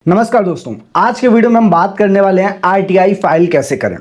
नमस्कार दोस्तों, आज के वीडियो में हम बात करने वाले हैं आरटीआई फाइल कैसे करें।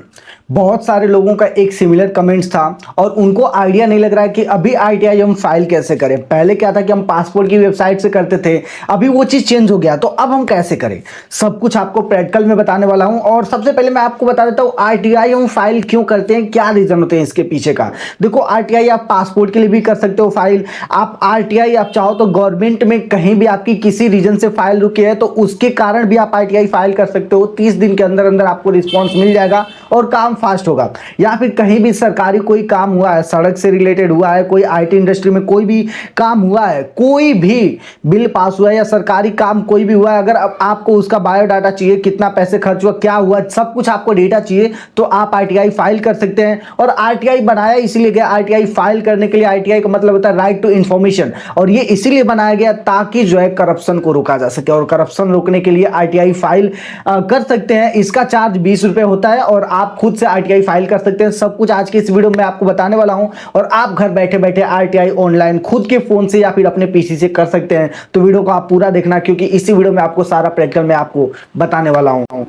बहुत सारे लोगों का एक सिमिलर कमेंट्स था और उनको आइडिया नहीं लग रहा है कि अभी आरटीआई हम फाइल कैसे करें। पहले क्या था कि हम पासपोर्ट की वेबसाइट से करते थे, अभी वो चीज़ चेंज हो गया, तो अब हम कैसे करें, सब कुछ आपको प्रैक्टिकल में बताने वाला हूं। और सबसे पहले मैं आपको बता देता हूं आरटीआई हम फाइल क्यों करते हैं, क्या रीज़न होते हैं इसके पीछे का। देखो, आरटीआई आप पासपोर्ट के लिए भी कर सकते हो फाइल, आप आरटीआई आप चाहो तो गवर्नमेंट में कहीं भी आपकी किसी रीजन से फाइल रुकी है तो उसके कारण भी आप आरटीआई फाइल कर सकते हो। 30 दिन के अंदर अंदर आपको रिस्पॉन्स मिल जाएगा और काम फास्ट होगा। या फिर कहीं भी सरकारी कोई काम हुआ है, सड़क से रिलेटेड हुआ है, कोई आईटी इंडस्ट्री में कोई भी काम हुआ है, कोई भी बिल पास हुआ है या सरकारी काम कोई भी हुआ है, अगर आपको उसका बायोडाटा चाहिए, कितना पैसे खर्च हुआ, क्या हुआ, सब कुछ आपको डेटा चाहिए, तो आप आरटीआई फाइल कर सकते हैं। और आरटीआई बनाया इसीलिए गया, आरटीआई फाइल करने के लिए। आरटीआई का मतलब होता है राइट टू इंफॉर्मेशन, और ये इसीलिए बनाया गया ताकि जो है करप्शन को रोका जा सके। और करप्शन रोकने के लिए आरटीआई फाइल कर सकते हैं। इसका चार्ज 20 रुपए होता है और आप खुद से आरटीआई फाइल कर सकते हैं। सब कुछ आज के इस वीडियो में आपको बताने वाला हूं और आप घर बैठे बैठे आरटीआई ऑनलाइन खुद के फोन से या फिर अपने पीसी से कर सकते हैं। तो वीडियो को आप पूरा देखना, क्योंकि इसी वीडियो में आपको सारा प्रैक्टिकल में आपको बताने वाला हूं।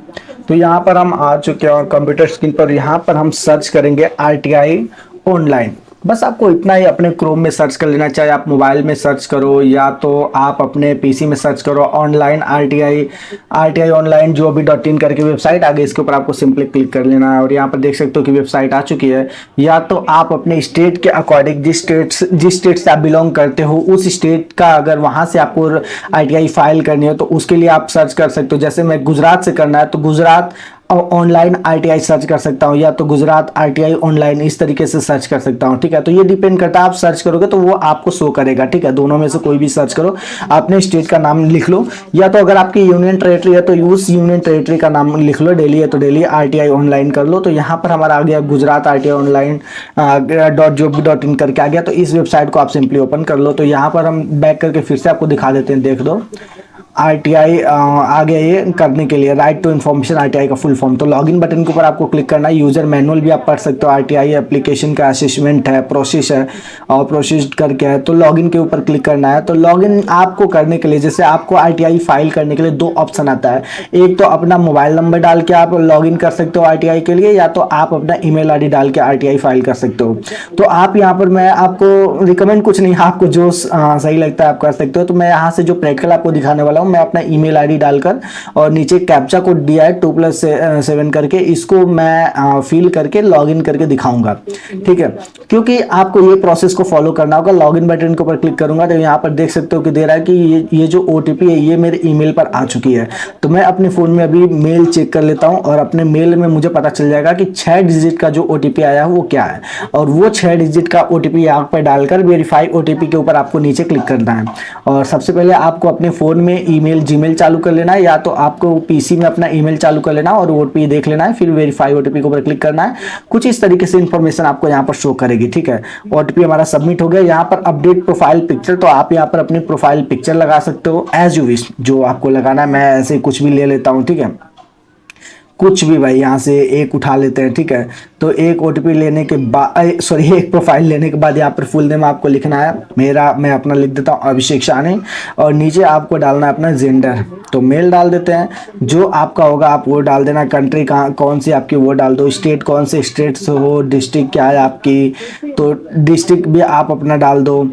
तो यहां पर हम आ चुके हैं और कंप्यूटर स्क्रीन पर यहां पर हम सर्च करेंगे आरटीआई ऑनलाइन। बस आपको इतना ही अपने क्रोम में सर्च कर लेना, चाहे आप मोबाइल में सर्च करो या तो आप अपने पीसी में सर्च करो। ऑनलाइन आरटीआई ऑनलाइन जो भी .in करके वेबसाइट आ गई, इसके ऊपर आपको सिंपली क्लिक कर लेना है और यहाँ पर देख सकते हो कि वेबसाइट आ चुकी है। या तो आप अपने स्टेट के अकॉर्डिंग जिस स्टेट से आप बिलोंग करते हो उस स्टेट का अगर वहाँ से आपको आरटीआई फाइल करनी है तो उसके लिए आप सर्च कर सकते हो। जैसे मैं गुजरात से करना है तो गुजरात ऑनलाइन आरटीआई सर्च कर सकता हूं, या तो गुजरात आरटीआई ऑनलाइन इस तरीके से सर्च कर सकता हूं। ठीक है, तो ये डिपेंड करता है, आप सर्च करोगे तो वो आपको शो करेगा। ठीक है, दोनों में से कोई भी सर्च करो, अपने स्टेट का नाम लिख लो, या तो अगर आपकी यूनियन टेरेटरी है तो उस यूनियन टेरेटरी का नाम लिख लो। दिल्ली है तो दिल्ली आरटीआई ऑनलाइन कर लो। तो यहाँ पर हमारा आ गया गुजरात आरटीआई ऑनलाइन .gov.in करके आ गया। तो इस वेबसाइट को आप सिंपली ओपन कर लो। तो यहाँ पर हम बैक करके फिर से आपको दिखा देते हैं, देख दो आरटीआई आ गया। ये करने के लिए राइट टू इन्फॉर्मेशन आरटीआई का फुल फॉर्म। तो लॉगिन बटन के ऊपर आपको क्लिक करना है। यूजर मैनुअल भी आप पढ़ सकते हो, आरटीआई एप्लीकेशन का असेसमेंट है, प्रोसेस है और प्रोसेस करके है। तो लॉगिन के ऊपर क्लिक करना है। तो लॉगिन आपको करने के लिए, जैसे आपको आरटीआई फाइल करने के लिए दो ऑप्शन आता है। एक तो अपना मोबाइल नंबर डाल के आप लॉगिन कर सकते हो आरटीआई के लिए, या तो आप अपना ईमेल आईडी डाल के आरटीआई फाइल कर सकते हो। तो आप यहाँ पर, मैं आपको रिकमेंड कुछ नहीं, आपको जो सही लगता है आप कर सकते हो। तो मैं यहाँ से जो प्रैक्टिकल आपको दिखाने वाला हूँ, मैं अपना ईमेल आईडी डालकर और नीचे कैप्चा कोड दिया है 2+7 करके, इसको मैं फिल करके लॉगिन करके दिखाऊंगा। ठीक है, क्योंकि आपको ये प्रोसेस को फॉलो करना होगा। लॉगिन बटन के ऊपर क्लिक करूंगा तो यहाँ पर देख सकते हो कि दे रहा है कि ये जो ओटीपी है ये मेरे ईमेल पर आ चुकी है। तो मैं अपने फोन में अभी मेल चेक कर लेता हूँ और अपने मेल में मुझे पता चल जाएगा कि 6 डिजिट का जो ओटीपी आया है वो क्या है। और वो 6 डिजिट का ओटीपी यहाँ पर डालकर वेरीफाई ओटीपी के ऊपर आपको नीचे क्लिक करना है। और सबसे पहले आपको अपने फोन में ईमेल जीमेल चालू कर लेना है, या तो आपको पीसी में अपना ईमेल चालू कर लेना और ओटीपी देख लेना है। फिर वेरीफाई ओटीपी के ऊपर क्लिक करना है। कुछ इस तरीके से इंफॉर्मेशन आपको यहाँ पर शो करेगी। ठीक है, ओटीपी हमारा सबमिट हो गया। यहाँ पर अपडेट प्रोफाइल पिक्चर, तो आप यहाँ पर अपनी प्रोफाइल पिक्चर लगा सकते हो एज यू विश, जो आपको लगाना है। मैं ऐसे कुछ भी ले लेता हूँ। ठीक है, कुछ भी भाई, यहाँ से एक उठा लेते हैं। ठीक है, तो एक ओटीपी लेने के बाद, सॉरी, एक प्रोफाइल लेने के बाद यहाँ पर फुल नेम आपको लिखना है। मैं अपना लिख देता हूँ अभिषेक शानी, और नीचे आपको डालना है अपना जेंडर। तो मेल डाल देते हैं, जो आपका होगा आप वो डाल देना। कंट्री कहाँ कौन सी आपकी वो डाल दो। स्टेट कौन से स्टेट से हो, डिस्ट्रिक्ट क्या है आपकी, तो डिस्ट्रिक्ट भी आप अपना डाल दो।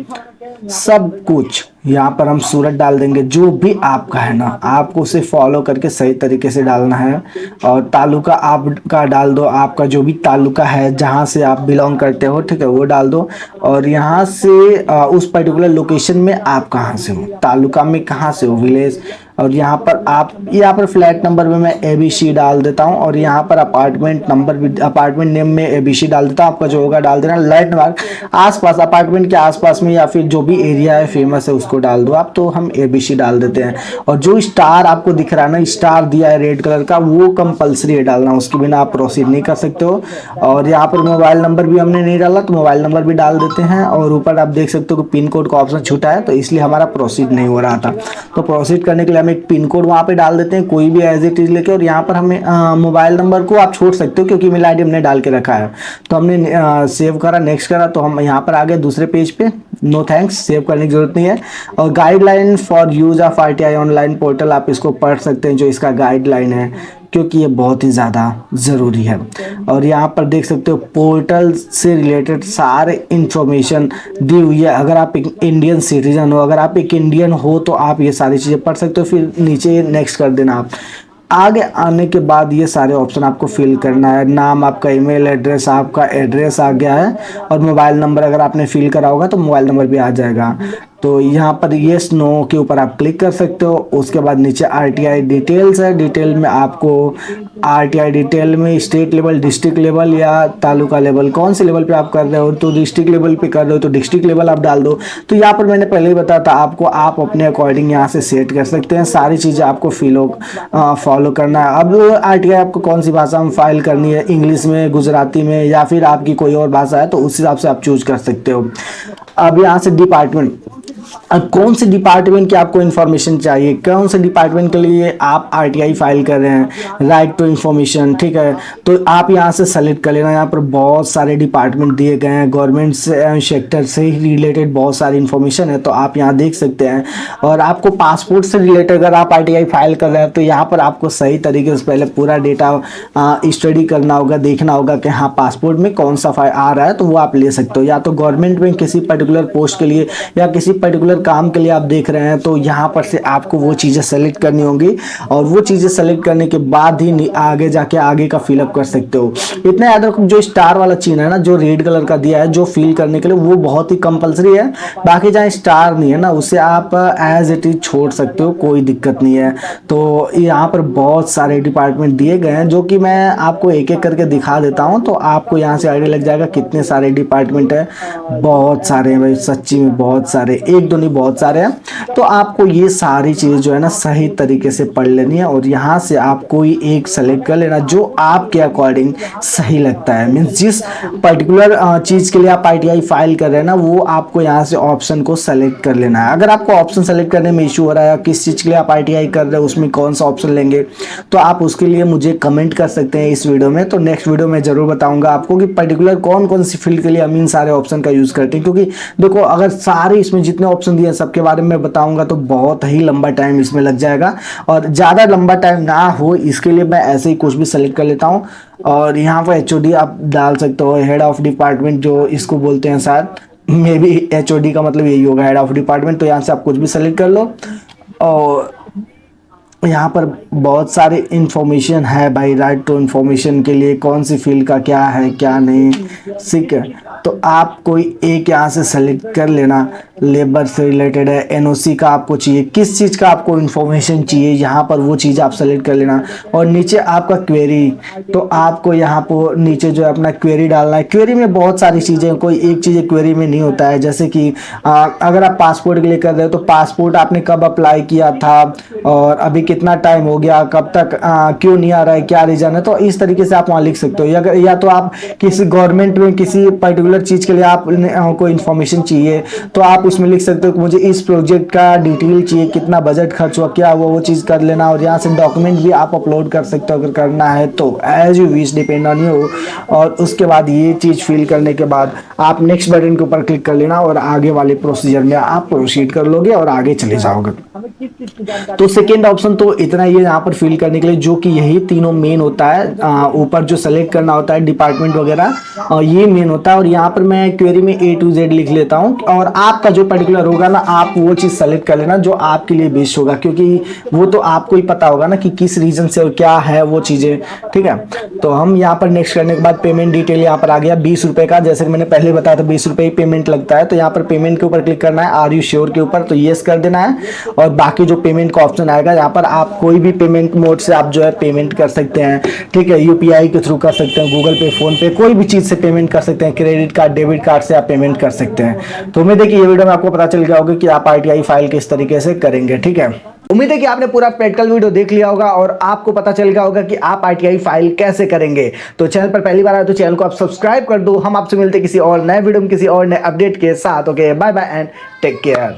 सब कुछ यहाँ पर हम सूरत डाल देंगे, जो भी आपका है ना, आपको उसे फॉलो करके सही तरीके से डालना है। और तालुका आपका डाल दो, आपका जो भी तालुका है जहाँ से आप बिलोंग करते हो, ठीक है, वो डाल दो। और यहाँ से उस पर्टिकुलर लोकेशन में आप कहाँ से हो, तालुका में कहाँ से हो, विलेज। और यहाँ पर आप, यहाँ पर फ्लैट नंबर में मैं ABC डाल देता हूँ, और यहाँ पर अपार्टमेंट नंबर भी, अपार्टमेंट नेम में ABC डाल देता हूँ। आपका जो होगा डाल देना। लैंडमार्क आसपास, अपार्टमेंट के आसपास में या फिर जो भी एरिया है फेमस है उसको डाल दो आप। तो हम ABC डाल देते हैं। और जो स्टार आपको दिख रहा है ना, स्टार दिया है रेड कलर का, वो कंपलसरी है डालना, उसके बिना आप प्रोसीड नहीं कर सकते हो। और यहाँ पर मोबाइल नंबर भी हमने नहीं डाला तो मोबाइल नंबर भी डाल देते हैं। और ऊपर आप देख सकते हो कि पिन कोड का ऑप्शन छूटा है, तो इसलिए हमारा प्रोसीड नहीं हो रहा था। तो प्रोसीड करने के लिए हम एक पिन कोड वहाँ पे डाल देते हैं, कोई भी एज इट इज लेके। और यहाँ पर हमें मोबाइल नंबर को आप छोड़ सकते हो, क्योंकि ईमेल आईडी हमने डाल के रखा है। तो हमने सेव करा, नेक्स्ट करा, तो हम यहाँ पर आ गए दूसरे पेज पे। नो थैंक्स, सेव करने की जरूरत नहीं है। और guideline for use of RTI online portal, आप इसको पढ़ सकते हैं जो इसका गाइडलाइन है, क्योंकि ये बहुत ही ज़्यादा ज़रूरी है। और यहाँ पर देख सकते हो पोर्टल से रिलेटेड सारे इंफॉर्मेशन दी हुई है। अगर आप एक इंडियन सिटीजन हो, अगर आप एक इंडियन हो तो आप ये सारी चीज़ें पढ़ सकते हो। फिर नीचे नेक्स्ट कर देना आप। आगे आने के बाद ये सारे ऑप्शन आपको फिल करना है। नाम आपका, ईमेल एड्रेस आपका, एड्रेस आ गया है, और मोबाइल नंबर अगर आपने फिल करा होगा तो मोबाइल नंबर भी आ जाएगा। तो यहाँ पर येस नो के ऊपर आप क्लिक कर सकते हो। उसके बाद नीचे आरटीआई डिटेल्स है। डिटेल में आपको आरटीआई डिटेल में स्टेट लेवल, डिस्ट्रिक्ट लेवल या तालुका लेवल, कौन से लेवल पे आप कर रहे हो, तो डिस्ट्रिक्ट लेवल पे कर रहे हो तो डिस्ट्रिक्ट लेवल आप डाल दो। तो यहाँ पर मैंने पहले ही बताया था आपको, आप अपने अकॉर्डिंग यहाँ से सेट कर सकते हैं। सारी चीज़ें आपको फॉलो करना है। अब आरटीआई आपको कौन सी भाषा में फाइल करनी है, इंग्लिश में, गुजराती में, या फिर आपकी कोई और भाषा है तो उस हिसाब से आप चूज कर सकते हो। अब यहाँ से डिपार्टमेंट, अब कौन से डिपार्टमेंट की आपको इन्फॉर्मेशन चाहिए, कौन से डिपार्टमेंट के लिए आप आरटीआई फाइल कर रहे हैं, राइट टू इन्फॉर्मेशन, ठीक है। तो आप यहाँ से सेलेक्ट कर लेना। यहाँ पर बहुत सारे डिपार्टमेंट दिए गए हैं, गवर्नमेंट सेक्टर से ही रिलेटेड बहुत सारी इन्फॉर्मेशन है, तो आप यहाँ देख सकते हैं। और आपको पासपोर्ट से रिलेटेड अगर आप आरटीआई फाइल कर रहे हैं तो यहाँ पर आपको सही तरीके से पहले पूरा डेटा स्टडी करना होगा, देखना होगा कि हाँ पासपोर्ट में कौन सा फाइल आ रहा है, तो वो आप ले सकते हो। या तो गवर्नमेंट में किसी पर्टिकुलर पोस्ट के लिए या किसी पर्टिकुलर काम के लिए आप देख रहे हैं, तो यहाँ पर से आपको वो चीज़ें सेलेक्ट करनी होंगी, और वो चीज़ें सेलेक्ट करने के बाद ही आगे जाके आगे का फिलअप कर सकते हो। इतना याद रखो, जो स्टार वाला चिन्ह है ना, जो रेड कलर का दिया है, जो फिल करने के लिए, वो बहुत ही कंपलसरी है। बाकी जहाँ स्टार नहीं है ना, उसे आप एज इट इज छोड़ सकते हो, कोई दिक्कत नहीं है। तो यहाँ पर बहुत सारे डिपार्टमेंट दिए गए हैं, जो कि मैं आपको एक एक करके दिखा देता हूँ, तो आपको यहाँ से आइडिया लग जाएगा कितने सारे डिपार्टमेंट है। बहुत सारे हैं भाई, सच्ची में बहुत सारे, एक दो नहीं बहुत सारे हैं। तो आपको ये सारी चीज़ जो है ना सही तरीके से पढ़ लेनी है, और यहाँ से आप कोई एक सेलेक्ट कर लेना जो आपके अकॉर्डिंग सही लगता है। मीन्स जिस पर्टिकुलर चीज़ के लिए आप आरटीआई फाइल कर रहे हैं ना, वो आपको यहाँ से ऑप्शन को सेलेक्ट कर लेना है। अगर आपको ऑप्शन सेलेक्ट करने में इशू हो रहा है, किस चीज़ के लिए आप आरटीआई कर रहे हो, उसमें कौन सा ऑप्शन लेंगे, तो आप उसके लिए मुझे कमेंट कर सकते हैं इस वीडियो में। तो नेक्स्ट वीडियो में जरूर बताऊंगा आपको कि पर्टिकुलर कौन कौन सी फील्ड के लिए हम इन सारे ऑप्शन का यूज़ करते हैं। क्योंकि देखो, अगर सारे इसमें जितने ऑप्शन दिए हैं सबके बारे में बताऊंगा तो बहुत ही लंबा टाइम इसमें लग जाएगा, और ज़्यादा लंबा टाइम ना हो इसके लिए मैं ऐसे ही कुछ भी सेलेक्ट कर लेता हूँ। और यहाँ पर एचओडी आप डाल सकते हो, हेड ऑफ डिपार्टमेंट जो इसको बोलते हैं, शायद मे बी एचओडी का मतलब यही होगा, हेड ऑफ डिपार्टमेंट। तो यहाँ से आप कुछ भी सेलेक्ट कर लो। और यहाँ पर बहुत सारे इंफॉर्मेशन है भाई, राइट टू इंफॉर्मेशन के लिए कौन सी फील्ड का क्या है क्या नहीं, ठीक है। तो आप कोई एक यहाँ से सेलेक्ट कर लेना। लेबर से रिलेटेड है, एनओसी का आपको चाहिए, किस चीज़ का आपको इन्फॉर्मेशन चाहिए, यहाँ पर वो चीज़ आप सेलेक्ट कर लेना। और नीचे आपका क्वेरी, तो आपको यहाँ पर नीचे जो है अपना क्वेरी डालना है। क्वेरी में बहुत सारी चीज़ें, कोई एक चीज़ क्वेरी में नहीं होता है। जैसे कि अगर आप पासपोर्ट के लिए कर रहे हो तो पासपोर्ट आपने कब अप्लाई किया था, और अभी कितना टाइम हो गया, कब तक क्यों नहीं आ रहा है, क्या रीजन है, तो इस तरीके से आप वहाँ लिख सकते हो। या तो आप किसी गवर्नमेंट में किसी पर्टिकुलर चीज़ के लिए आप को इन्फॉर्मेशन चाहिए, तो आप उसमें लिख सकते हो कि मुझे इस प्रोजेक्ट का डिटेल चाहिए, कितना बजट खर्च हुआ, क्या हुआ, वो चीज़ कर लेना। और यहाँ से डॉक्यूमेंट भी आप अपलोड कर सकते हो अगर करना है तो, as you wish, depend on you. और उसके बाद ये चीज़ फिल करने के बाद आप नेक्स्ट बटन के ऊपर क्लिक कर लेना, और आगे वाले प्रोसीजर में आप प्रोसीड कर लोगे और आगे चले जाओगे। तो सेकेंड ऑप्शन तो इतना ही है यहाँ पर फिल करने के लिए, जो कि यही तीनों मेन होता है। ऊपर जो सेलेक्ट करना होता है डिपार्टमेंट वगैरह, ये मेन होता है। और यहाँ पर मैं क्वेरी में A to Z लिख लेता हूँ, और आपका जो पर्टिकुलर होगा ना, आप वो चीज़ सेलेक्ट कर लेना जो आपके लिए बेस्ट होगा, क्योंकि वो तो आपको ही पता होगा ना कि किस रीजन से और क्या है वो चीज़ें, ठीक है। तो हम यहाँ पर नेक्स्ट करने के बाद पेमेंट डिटेल यहाँ पर आ गया 20 रुपये का, जैसे कि मैंने पहले बताया था 20 रुपये ही पेमेंट लगता है। तो यहाँ पर पेमेंट के ऊपर क्लिक करना है, आर यू श्योर के ऊपर, तो येस कर देना है। और बाकी जो पेमेंट का ऑप्शन आएगा, यहाँ पर आप कोई भी पेमेंट मोड से आप जो है पेमेंट कर सकते हैं, ठीक है। यूपीआई के थ्रू कर सकते हैं, गूगल पे, फोन पे, कोई भी चीज़ से पेमेंट कर सकते हैं, क्रेडिट कार्ड, डेबिट कार्ड से आप पेमेंट कर सकते हैं। तो उम्मीद है कि ये वीडियो में आपको पता चल गया होगा कि आप आरटीआई फाइल किस तरीके से करेंगे, ठीक है। उम्मीद है कि आपने पूरा प्रैक्टिकल वीडियो देख लिया होगा और आपको पता चल गया होगा कि आप आरटीआई फाइल कैसे करेंगे। तो चैनल पर पहली बार आए तो चैनल को आप सब्सक्राइब कर दो। हम आपसे मिलते हैं किसी और नए वीडियो में किसी और नए अपडेट के साथ। Okay, bye bye and take care.